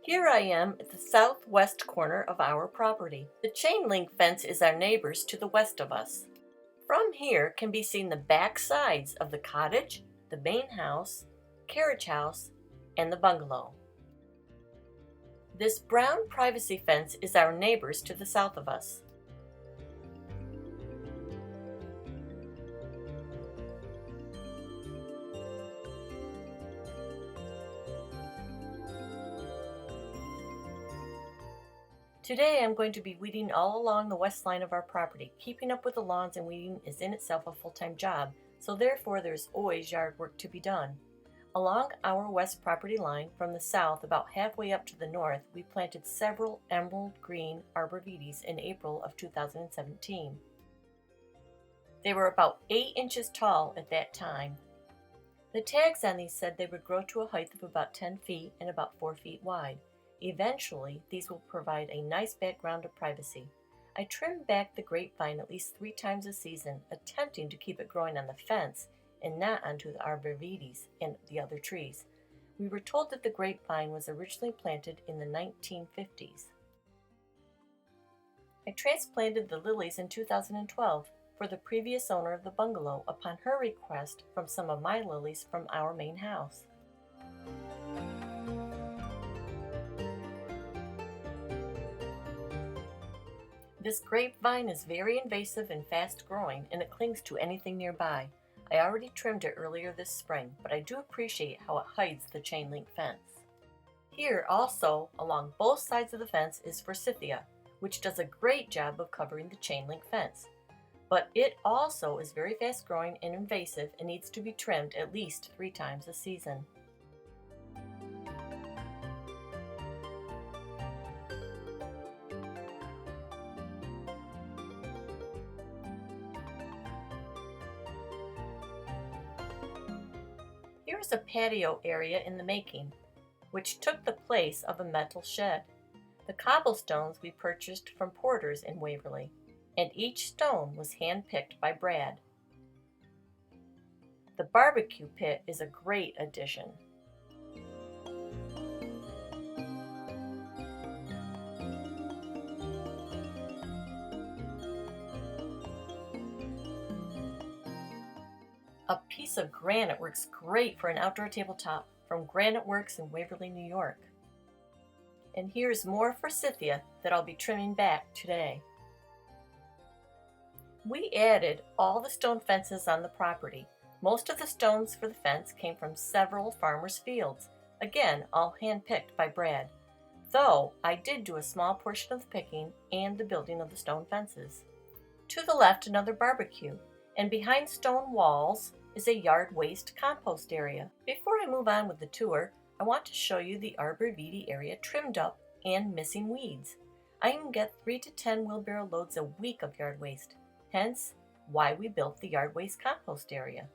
Here I am at the southwest corner of our property. The chain link fence is our neighbors to the west of us. From here can be seen the back sides of the cottage, the main house, carriage house, and the bungalow. This brown privacy fence is our neighbors to the south of us. Today I'm going to be weeding all along the west line of our property. Keeping up with the lawns and weeding is in itself a full-time job, so therefore there's always yard work to be done. Along our west property line, from the south about halfway up to the north, we planted several emerald green arborvitaes in April of 2017. They were about 8 inches tall at that time. The tags on these said they would grow to a height of about 10 feet and about 4 feet wide. Eventually, these will provide a nice background of privacy. I trimmed back the grapevine at least 3 times a season, attempting to keep it growing on the fence and not onto the arborvitaes and the other trees. We were told that the grapevine was originally planted in the 1950s. I transplanted the lilies in 2012 for the previous owner of the bungalow upon her request from some of my lilies from our main house. This grapevine is very invasive and fast growing, and it clings to anything nearby. I already trimmed it earlier this spring, but I do appreciate how it hides the chain link fence. Here also, along both sides of the fence, is forsythia, which does a great job of covering the chain link fence. But it also is very fast growing and invasive and needs to be trimmed at least 3 times a season. Here is a patio area in the making, which took the place of a metal shed. The cobblestones we purchased from Porter's in Waverly, and each stone was hand-picked by Brad. The barbecue pit is a great addition. A piece of granite works great for an outdoor tabletop from Granite Works in Waverly, New York. And here's more forsythia that I'll be trimming back today. We added all the stone fences on the property. Most of the stones for the fence came from several farmers' fields, again all hand-picked by Brad, though I did do a small portion of the picking and the building of the stone fences. To the left, another barbecue, and behind stone walls is a yard waste compost area. Before I move on with the tour, I want to show you the arborvitae area trimmed up and missing weeds. I can get 3 to 10 wheelbarrow loads a week of yard waste, hence why we built the yard waste compost area.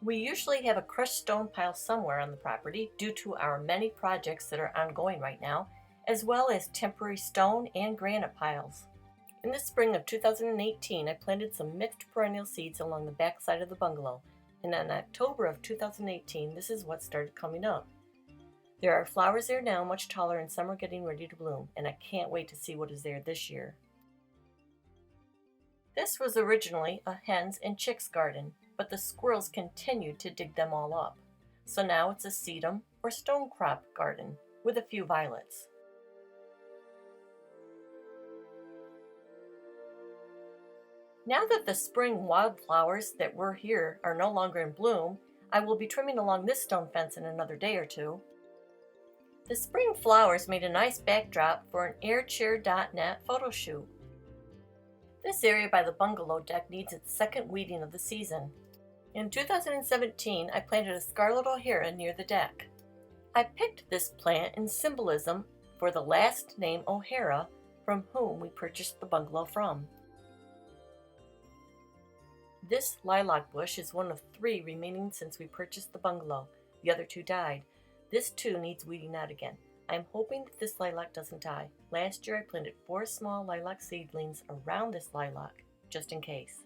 We usually have a crushed stone pile somewhere on the property due to our many projects that are ongoing right now, as well as temporary stone and granite piles. In the spring of 2018, I planted some mixed perennial seeds along the back side of the bungalow, and in October of 2018, this is what started coming up. There are flowers there now, much taller, and some are getting ready to bloom, and I can't wait to see what is there this year. This was originally a hens and chicks garden, but the squirrels continued to dig them all up. So now it's a sedum or stone crop garden with a few violets. Now that the spring wildflowers that were here are no longer in bloom, I will be trimming along this stone fence in another day or two. The spring flowers made a nice backdrop for an airchair.net photo shoot. This area by the bungalow deck needs its second weeding of the season. In 2017, I planted a scarlet o'hara near the deck. I picked this plant in symbolism for the last name O'Hara, from whom we purchased the bungalow from. This lilac bush is one of 3 remaining since we purchased the bungalow. The other 2 died. This too needs weeding out again. I am hoping that this lilac doesn't die. Last year I planted 4 small lilac seedlings around this lilac, just in case.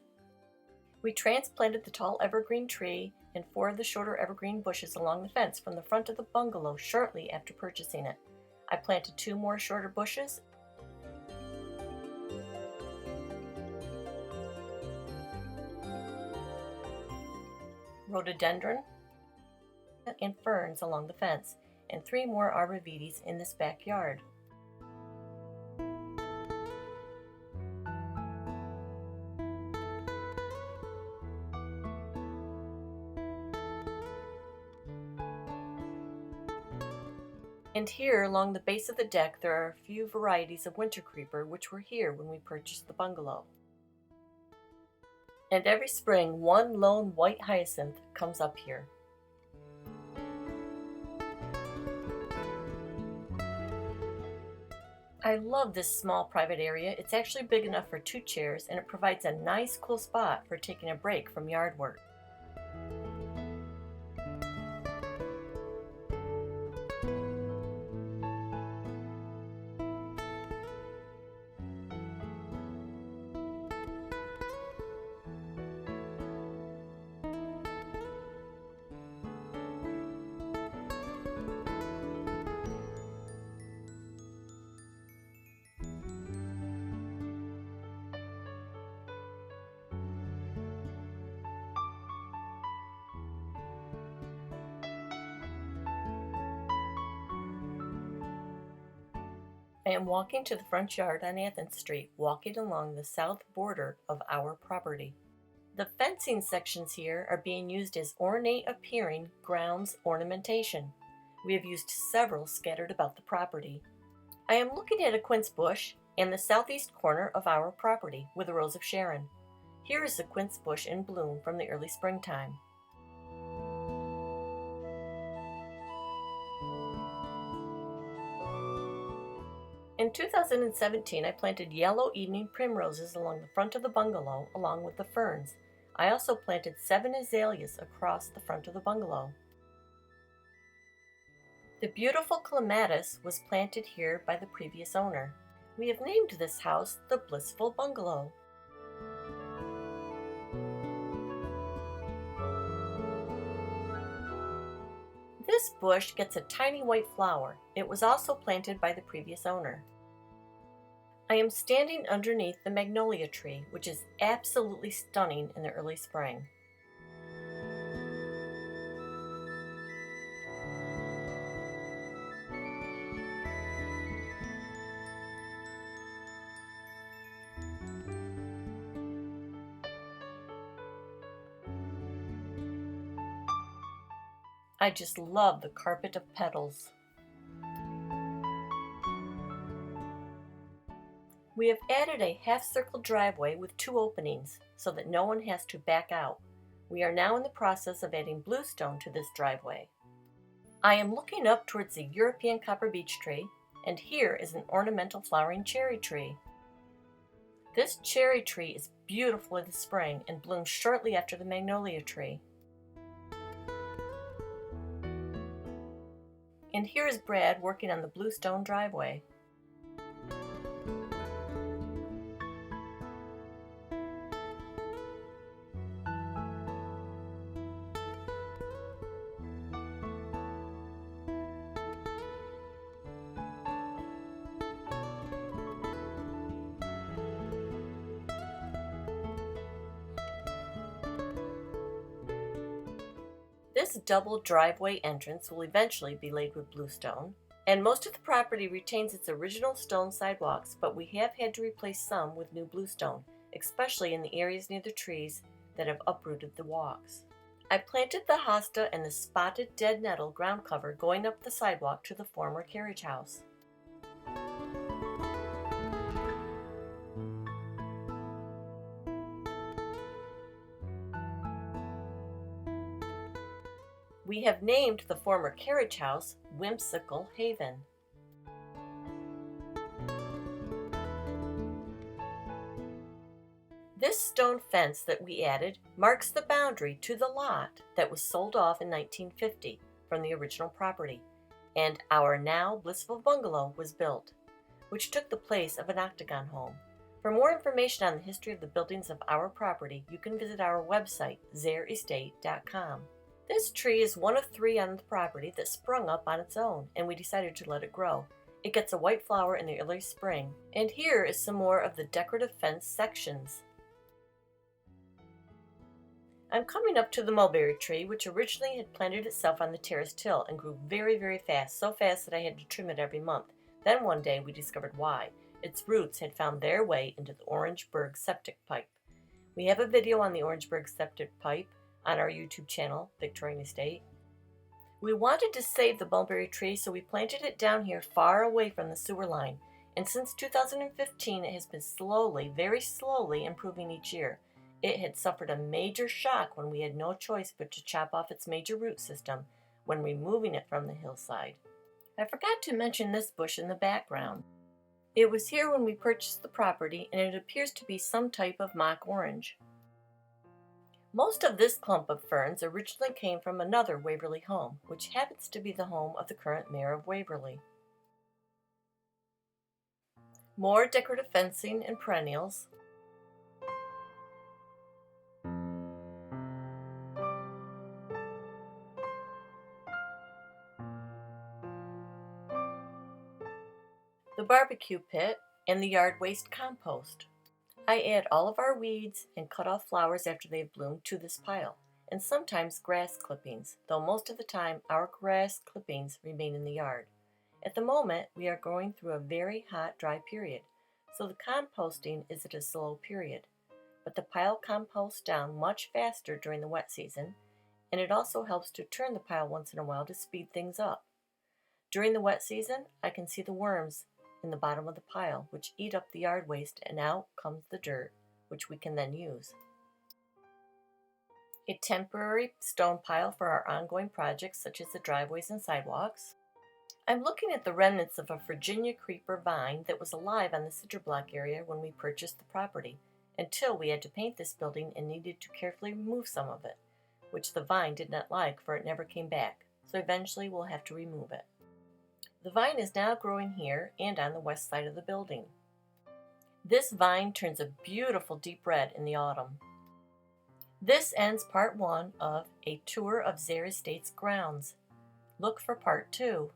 We transplanted the tall evergreen tree and 4 of the shorter evergreen bushes along the fence from the front of the bungalow shortly after purchasing it. I planted 2 more shorter bushes, rhododendron, and ferns along the fence, and 3 more arborvitaes in this backyard. And here along the base of the deck there are a few varieties of winter creeper which were here when we purchased the bungalow. And every spring 1 lone white hyacinth comes up here. I love this small private area. It's actually big enough for 2 chairs and it provides a nice cool spot for taking a break from yard work. I am walking to the front yard on Athens Street, walking along the south border of our property. The fencing sections here are being used as ornate appearing grounds ornamentation. We have used several scattered about the property. I am looking at a quince bush in the southeast corner of our property with a rose of Sharon. Here is the quince bush in bloom from the early springtime. In 2017, I planted yellow evening primroses along the front of the bungalow along with the ferns. I also planted 7 azaleas across the front of the bungalow. The beautiful clematis was planted here by the previous owner. We have named this house the Blissful Bungalow. This bush gets a tiny white flower. It was also planted by the previous owner. I am standing underneath the magnolia tree, which is absolutely stunning in the early spring. I just love the carpet of petals. We have added a half-circle driveway with 2 openings so that no one has to back out. We are now in the process of adding bluestone to this driveway. I am looking up towards the European copper beech tree, and here is an ornamental flowering cherry tree. This cherry tree is beautiful in the spring and blooms shortly after the magnolia tree. And here is Brad working on the bluestone driveway. This double driveway entrance will eventually be laid with bluestone, and most of the property retains its original stone sidewalks, but we have had to replace some with new bluestone, especially in the areas near the trees that have uprooted the walks. I planted the hosta and the spotted dead nettle ground cover going up the sidewalk to the former carriage house. We have named the former carriage house Whimsical Haven. This stone fence that we added marks the boundary to the lot that was sold off in 1950 from the original property, and our now Blissful Bungalow was built, which took the place of an octagon home. For more information on the history of the buildings of our property, you can visit our website, zehrestate.com. This tree is one of 3 on the property that sprung up on its own, and we decided to let it grow. It gets a white flower in the early spring. And here is some more of the decorative fence sections. I'm coming up to the mulberry tree, which originally had planted itself on the terraced hill and grew very, very fast, so fast that I had to trim it every month. Then one day we discovered why. Its roots had found their way into the Orangeburg septic pipe. We have a video on the Orangeburg septic pipe on our YouTube channel, Victorian Estate. We wanted to save the mulberry tree, so we planted it down here far away from the sewer line. And since 2015, it has been slowly, very slowly improving each year. It had suffered a major shock when we had no choice but to chop off its major root system when removing it from the hillside. I forgot to mention this bush in the background. It was here when we purchased the property, and it appears to be some type of mock orange. Most of this clump of ferns originally came from another Waverly home, which happens to be the home of the current mayor of Waverly. More decorative fencing and perennials. The barbecue pit, and the yard waste compost. I add all of our weeds and cut off flowers after they've bloomed to this pile, and sometimes grass clippings, though most of the time our grass clippings remain in the yard. At the moment, we are going through a very hot, dry period, so the composting is at a slow period, but the pile composts down much faster during the wet season, and it also helps to turn the pile once in a while to speed things up. During the wet season, I can see the worms in the bottom of the pile, which eat up the yard waste, and out comes the dirt, which we can then use. A temporary stone pile for our ongoing projects such as the driveways and sidewalks. I'm looking at the remnants of a Virginia creeper vine that was alive on the cinder block area when we purchased the property, until we had to paint this building and needed to carefully remove some of it, which the vine did not like, for it never came back, so eventually we'll have to remove it. The vine is now growing here and on the west side of the building. This vine turns a beautiful deep red in the autumn. This ends part 1 of a tour of Zehr Estate's grounds. Look for part 2.